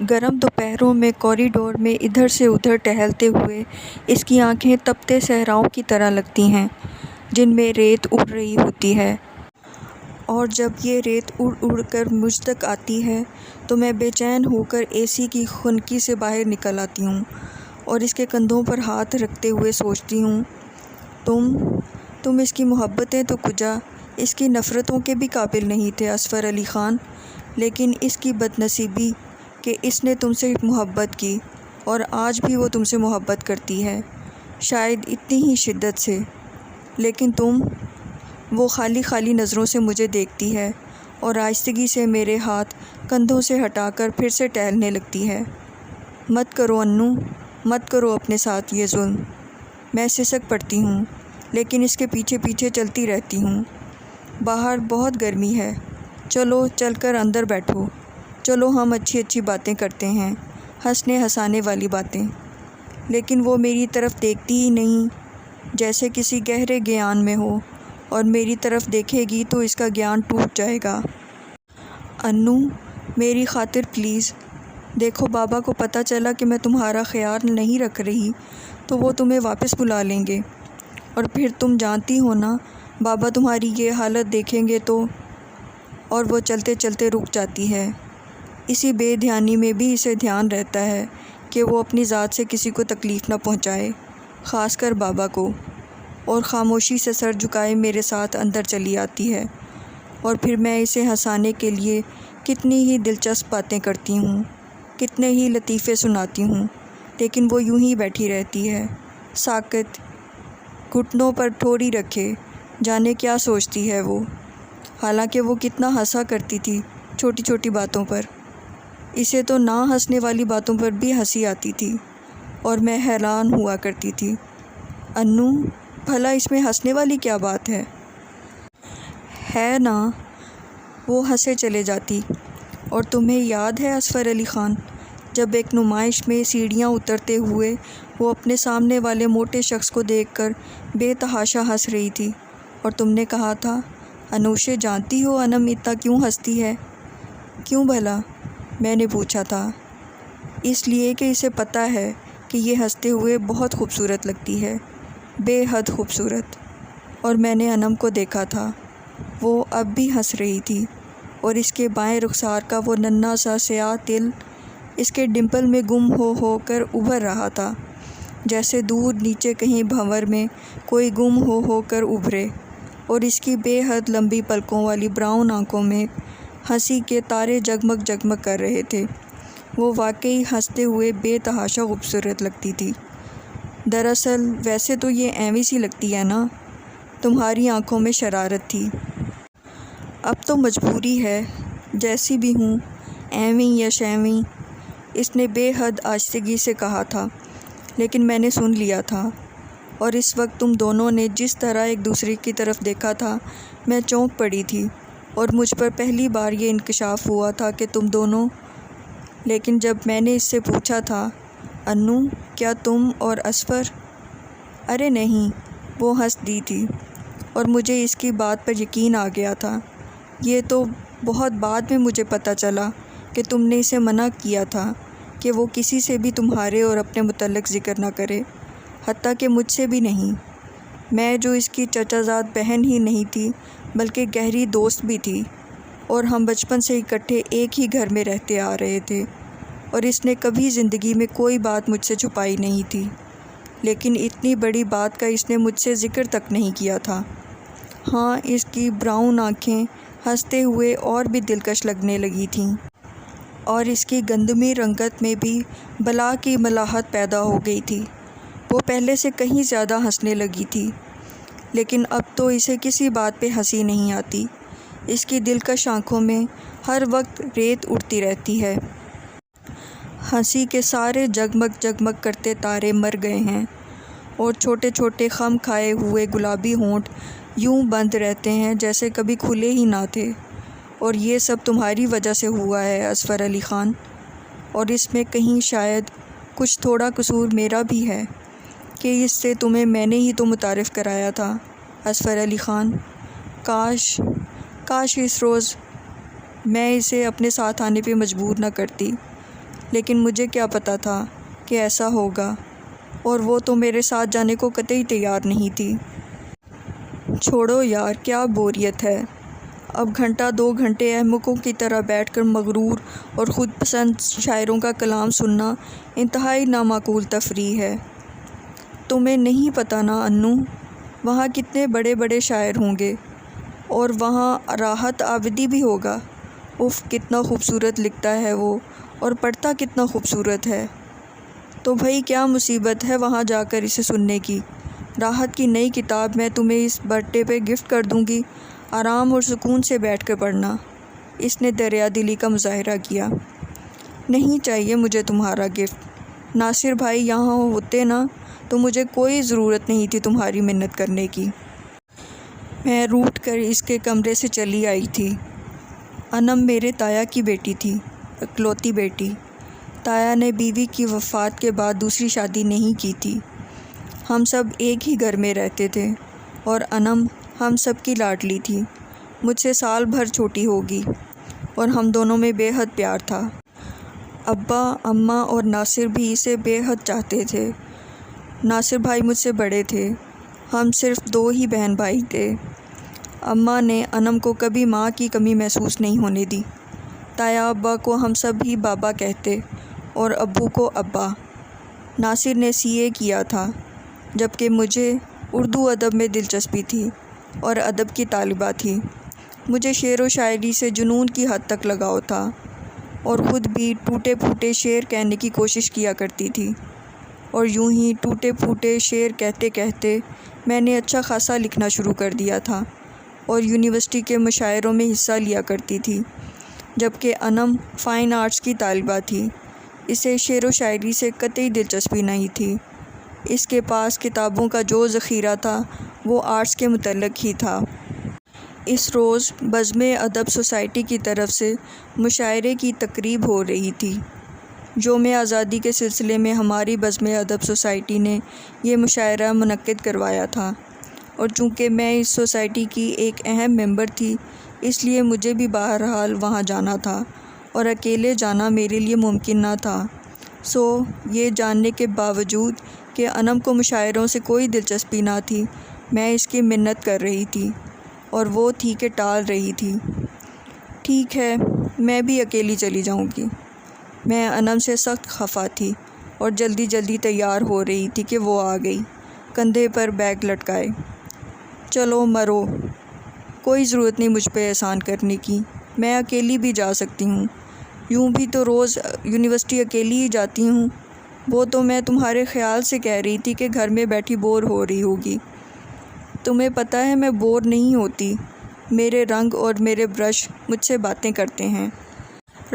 گرم دوپہروں میں کوریڈور میں ادھر سے ادھر ٹہلتے ہوئے اس کی آنکھیں تپتے صحراؤں کی طرح لگتی ہیں جن میں ریت اڑ رہی ہوتی ہے، اور جب یہ ریت اڑ اڑ کر مجھ تک آتی ہے تو میں بے چین ہو کر اے سی کی خنکی سے باہر نکل آتی ہوں اور اس کے کندھوں پر ہاتھ رکھتے ہوئے سوچتی ہوں، تم اس کی محبتیں تو کجا اس کی نفرتوں کے بھی قابل نہیں تھے اصفر علی خان، لیکن اس کی بد نصیبی کہ اس نے تم سے محبت کی اور آج بھی وہ تم سے محبت کرتی ہے، شاید اتنی ہی شدت سے، لیکن وہ خالی خالی نظروں سے مجھے دیکھتی ہے اور آہستگی سے میرے ہاتھ کندھوں سے ہٹا کر پھر سے ٹہلنے لگتی ہے۔ مت کرو انو، مت کرو اپنے ساتھ یہ ظلم۔ میں سسک پڑتی ہوں لیکن اس کے پیچھے پیچھے چلتی رہتی ہوں۔ باہر بہت گرمی ہے، چل کر اندر بیٹھو، چلو ہم اچھی اچھی باتیں کرتے ہیں، ہنسنے ہنسانے والی باتیں۔ لیکن وہ میری طرف دیکھتی ہی نہیں، جیسے کسی گہرے گیان میں ہو، اور میری طرف دیکھے گی تو اس کا گیان ٹوٹ جائے گا۔ انو، میری خاطر پلیز، دیکھو بابا کو پتہ چلا کہ میں تمہارا خیال نہیں رکھ رہی تو وہ تمہیں واپس بلا لیں گے، اور پھر تم جانتی ہو نا بابا تمہاری یہ حالت دیکھیں گے تو۔ اور وہ چلتے چلتے رک جاتی ہے۔ اسی بے دھیانی میں بھی اسے دھیان رہتا ہے کہ وہ اپنی ذات سے کسی کو تکلیف نہ پہنچائے، خاص کر بابا کو، اور خاموشی سے سر جھکائے میرے ساتھ اندر چلی آتی ہے، اور پھر میں اسے ہنسانے کے لیے کتنی ہی دلچسپ باتیں کرتی ہوں، کتنے ہی لطیفے سناتی ہوں، لیکن وہ یوں ہی بیٹھی رہتی ہے، ساکت، گھٹنوں پر ٹھوڑی رکھے، جانے کیا سوچتی ہے وہ، حالانکہ وہ کتنا ہنسا کرتی تھی چھوٹی چھوٹی باتوں پر۔ اسے تو نہ ہنسنے والی باتوں پر بھی ہنسی آتی تھی، اور میں حیران ہوا کرتی تھی، انو بھلا اس میں ہنسنے والی کیا بات ہے؟ ہے نا؟ وہ ہنسے چلے جاتی۔ اور تمہیں یاد ہے اصفر علی خان، جب ایک نمائش میں سیڑھیاں اترتے ہوئے وہ اپنے سامنے والے موٹے شخص کو دیکھ کر بے تحاشا ہنس رہی تھی، اور تم نے کہا تھا، انوشے جانتی ہو انم اتنا کیوں ہنستی ہے؟ کیوں بھلا؟ میں نے پوچھا تھا۔ اس لیے کہ اسے پتہ ہے کہ یہ ہنستے ہوئے بہت خوبصورت لگتی ہے، بے حد خوبصورت۔ اور میں نے انم کو دیکھا تھا، وہ اب بھی ہنس رہی تھی، اور اس کے بائیں رخسار کا وہ ننھا سا سیاہ تل اس کے ڈمپل میں گم ہو کر ابھر رہا تھا، جیسے دور نیچے کہیں بھنور میں کوئی گم ہو کر ابھرے، اور اس کی بے حد لمبی پلکوں والی براؤن آنکھوں میں ہنسی کے تارے جگمگ جگمگ کر رہے تھے۔ وہ واقعی ہنستے ہوئے بے تحاشا خوبصورت لگتی تھی۔ دراصل ویسے تو یہ ایویں سی لگتی ہے نا، تمہاری آنکھوں میں شرارت تھی۔ اب تو مجبوری ہے، جیسی بھی ہوں، ایویں یا شیویں، اس نے بے حد آہستگی سے کہا تھا، لیکن میں نے سن لیا تھا، اور اس وقت تم دونوں نے جس طرح ایک دوسرے کی طرف دیکھا تھا میں چونک پڑی تھی، اور مجھ پر پہلی بار یہ انکشاف ہوا تھا کہ تم دونوں۔ لیکن جب میں نے اس سے پوچھا تھا، انو کیا تم اور اصفر؟ ارے نہیں، وہ ہنس دی تھی، اور مجھے اس کی بات پر یقین آ گیا تھا۔ یہ تو بہت بعد میں مجھے پتہ چلا کہ تم نے اسے منع کیا تھا کہ وہ کسی سے بھی تمہارے اور اپنے متعلق ذکر نہ کرے، حتیٰ کہ مجھ سے بھی نہیں، میں جو اس کی چچا زاد بہن ہی نہیں تھی بلکہ گہری دوست بھی تھی، اور ہم بچپن سے اکٹھے ایک ہی گھر میں رہتے آ رہے تھے، اور اس نے کبھی زندگی میں کوئی بات مجھ سے چھپائی نہیں تھی، لیکن اتنی بڑی بات کا اس نے مجھ سے ذکر تک نہیں کیا تھا۔ ہاں، اس کی براؤن آنکھیں ہنستے ہوئے اور بھی دلکش لگنے لگی تھیں، اور اس کی گندمی رنگت میں بھی بلا کی ملاحت پیدا ہو گئی تھی۔ وہ پہلے سے کہیں زیادہ ہنسنے لگی تھی، لیکن اب تو اسے کسی بات پہ ہنسی نہیں آتی، اس کی دلکش آنکھوں میں ہر وقت ریت اڑتی رہتی ہے۔ ہنسی کے سارے جگمگ جگمگ کرتے تارے مر گئے ہیں، اور چھوٹے چھوٹے خم کھائے ہوئے گلابی ہونٹ یوں بند رہتے ہیں جیسے کبھی کھلے ہی نہ تھے، اور یہ سب تمہاری وجہ سے ہوا ہے اصفر علی خان، اور اس میں کہیں شاید کچھ تھوڑا قصور میرا بھی ہے کہ اس سے تمہیں میں نے ہی تو متعارف کرایا تھا اصفر علی خان۔ کاش اس روز میں اسے اپنے ساتھ آنے پہ مجبور نہ کرتی، لیکن مجھے کیا پتہ تھا کہ ایسا ہوگا، اور وہ تو میرے ساتھ جانے کو قطعی تیار نہیں تھی۔ چھوڑو یار، کیا بوریت ہے۔ اب گھنٹہ 2 گھنٹے احمقوں کی طرح بیٹھ کر مغرور اور خود پسند شاعروں کا کلام سننا انتہائی نامعقول تفریح ہے۔ تمہیں نہیں پتہ نا انو، وہاں کتنے بڑے بڑے شاعر ہوں گے، اور وہاں راحت آبدی بھی ہوگا۔ اف، کتنا خوبصورت لکھتا ہے وہ، اور پڑھتا کتنا خوبصورت ہے۔ تو بھئی کیا مصیبت ہے وہاں جا کر اسے سننے کی؟ راحت کی نئی کتاب میں تمہیں اس برتھ ڈے پہ گفٹ کر دوں گی، آرام اور سکون سے بیٹھ کر پڑھنا۔ اس نے دریا دلی کا مظاہرہ کیا۔ نہیں چاہیے مجھے تمہارا گفٹ، ناصر بھائی یہاں ہوتے نا تو مجھے کوئی ضرورت نہیں تھی تمہاری منت کرنے کی۔ میں روٹھ کر اس کے کمرے سے چلی آئی تھی۔ انم میرے تایا کی بیٹی تھی، اکلوتی بیٹی۔ تایا نے بیوی کی وفات کے بعد دوسری شادی نہیں کی تھی۔ ہم سب ایک ہی گھر میں رہتے تھے، اور انم ہم سب کی لاڈلی تھی۔ مجھ سے سال بھر چھوٹی ہوگی، اور ہم دونوں میں بے حد پیار تھا۔ ابا، اماں اور ناصر بھی اسے بے حد چاہتے تھے۔ ناصر بھائی مجھ سے بڑے تھے، ہم صرف 2 ہی بہن بھائی تھے۔ اماں نے انم کو کبھی ماں کی کمی محسوس نہیں ہونے دی۔ تایا ابا کو ہم سب ہی بابا کہتے، اور ابو کو ابا۔ ناصر نے CA کیا تھا، جبکہ مجھے اردو ادب میں دلچسپی تھی اور ادب کی طالبہ تھی۔ مجھے شعر و شاعری سے جنون کی حد تک لگاؤ تھا، اور خود بھی ٹوٹے پھوٹے شعر کہنے کی کوشش کیا کرتی تھی، اور یوں ہی ٹوٹے پھوٹے شعر کہتے کہتے میں نے اچھا خاصا لکھنا شروع کر دیا تھا، اور یونیورسٹی کے مشاعروں میں حصہ لیا کرتی تھی، جبکہ انم فائن آرٹس کی طالبہ تھی۔ اسے شعر و شاعری سے قطعی دلچسپی نہیں تھی۔ اس کے پاس کتابوں کا جو ذخیرہ تھا وہ آرٹس کے متعلق ہی تھا۔ اس روز بزم ادب سوسائٹی کی طرف سے مشاعرے کی تقریب ہو رہی تھی۔ یوم آزادی کے سلسلے میں ہماری بزم ادب سوسائٹی نے یہ مشاعرہ منعقد کروایا تھا، اور چونکہ میں اس سوسائٹی کی ایک اہم ممبر تھی، اس لیے مجھے بھی بہرحال وہاں جانا تھا، اور اکیلے جانا میرے لیے ممکن نہ تھا۔ یہ جاننے کے باوجود کہ انم کو مشاعروں سے کوئی دلچسپی نہ تھی، میں اس کی منت کر رہی تھی، اور وہ تھی کہ ٹال رہی تھی۔ ٹھیک ہے، میں بھی اکیلی چلی جاؤں گی۔ میں انم سے سخت خفا تھی، اور جلدی جلدی تیار ہو رہی تھی کہ وہ آ گئی، کندھے پر بیگ لٹکائے۔ چلو مرو، کوئی ضرورت نہیں مجھ پہ احسان کرنے کی، میں اکیلی بھی جا سکتی ہوں۔ یوں بھی تو روز یونیورسٹی اکیلی ہی جاتی ہوں۔ وہ تو میں تمہارے خیال سے کہہ رہی تھی کہ گھر میں بیٹھی بور ہو رہی ہوگی۔ تمہیں پتہ ہے میں بور نہیں ہوتی، میرے رنگ اور میرے برش مجھ سے باتیں کرتے ہیں۔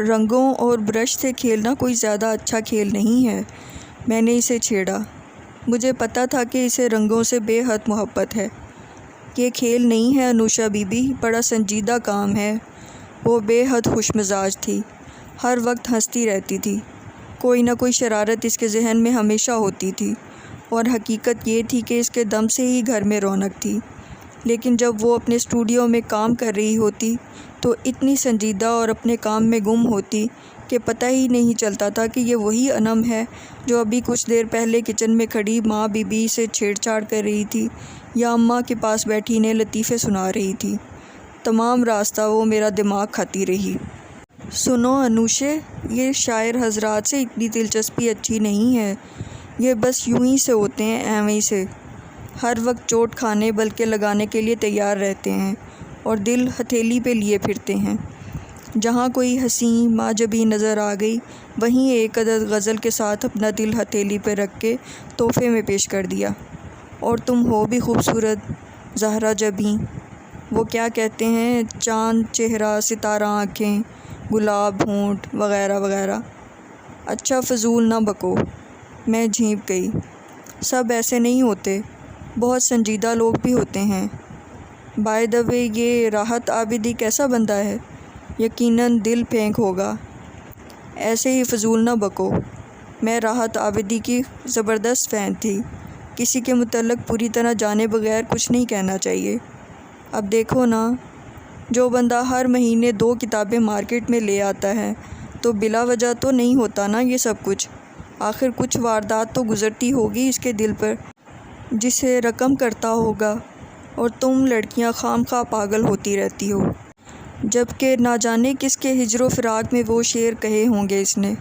رنگوں اور برش سے کھیلنا کوئی زیادہ اچھا کھیل نہیں ہے۔ میں نے اسے چھیڑا۔ مجھے پتہ تھا کہ اسے رنگوں سے بے حد محبت ہے۔ یہ کھیل نہیں ہے انوشا بی بی، بڑا سنجیدہ کام ہے۔ وہ بے حد خوش مزاج تھی، ہر وقت ہنستی رہتی تھی۔ کوئی نہ کوئی شرارت اس کے ذہن میں ہمیشہ ہوتی تھی، اور حقیقت یہ تھی کہ اس کے دم سے ہی گھر میں رونق تھی۔ لیکن جب وہ اپنے اسٹوڈیو میں کام کر رہی ہوتی تو اتنی سنجیدہ اور اپنے کام میں گم ہوتی کہ پتہ ہی نہیں چلتا تھا کہ یہ وہی انم ہے جو ابھی کچھ دیر پہلے کچن میں کھڑی ماں بی بی سے چھیڑ چھاڑ کر رہی تھی، یا اماں کے پاس بیٹھی انہیں لطیفے سنا رہی تھی۔ تمام راستہ وہ میرا دماغ کھاتی رہی۔ سنو انوشے، یہ شاعر حضرات سے اتنی دلچسپی اچھی نہیں ہے، یہ بس یوں ہی سے ہوتے ہیں، ایویں سے ہر وقت چوٹ کھانے بلکہ لگانے کے لیے تیار رہتے ہیں، اور دل ہتھیلی پہ لیے پھرتے ہیں۔ جہاں کوئی حسین ماں جبیں نظر آ گئی، وہیں ایک عدد غزل کے ساتھ اپنا دل ہتھیلی پہ رکھ کے تحفے میں پیش کر دیا۔ اور تم ہو بھی خوبصورت زہرا جبیں، وہ کیا کہتے ہیں، چاند چہرہ، ستارہ آنکھیں، گلاب ہونٹ، وغیرہ وغیرہ۔ اچھا فضول نہ بکو، میں جھینپ گئی۔ سب ایسے نہیں ہوتے، بہت سنجیدہ لوگ بھی ہوتے ہیں۔ بائی دا وے، یہ راحت آبدی کیسا بندہ ہے؟ یقیناً دل پھینک ہوگا۔ ایسے ہی فضول نہ بکو، میں راحت آبدی کی زبردست فین تھی۔ کسی کے متعلق پوری طرح جانے بغیر کچھ نہیں کہنا چاہیے۔ اب دیکھو نا، جو بندہ ہر مہینے 2 کتابیں مارکیٹ میں لے آتا ہے، تو بلا وجہ تو نہیں ہوتا نا یہ سب کچھ، آخر کچھ واردات تو گزرتی ہوگی اس کے دل پر جسے رقم کرتا ہوگا، اور تم لڑکیاں خام خواہ پاگل ہوتی رہتی ہو، جبکہ نہ جانے کس کے ہجر و فراق میں وہ شعر کہے ہوں گے اس نے۔